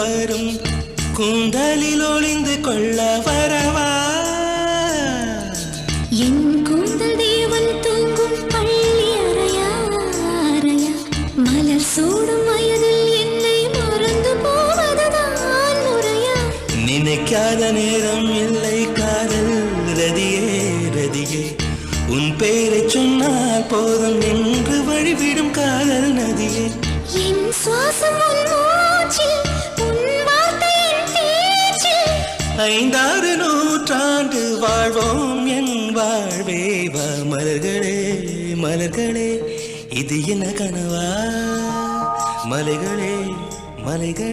வரும் கூந்தலில் ஒளிந்து கொள்ள வரவா என் கூந்தல் தேவன் தூங்கும் பள்ளி அறையா அறையா மலர் சூடும் வயதில் என்னை மறந்து போவதுதான் முறையா நினைக்காத நேரம் இல்லை காதல் ரதியே ரதியே உன் பெயரை சொன்னால் போதும் என்று வழிவிடும் காதல் நதியே என் சுவாசம் உன் மூச்சில் உன் வார்த்தையின் பேச்சில் 5 நூற்றாண்டு வாழ்வோம் என் வாழ்வே வா மலர்களே மலர்களே இது என்ன கனவா மலைகளே மலைகள்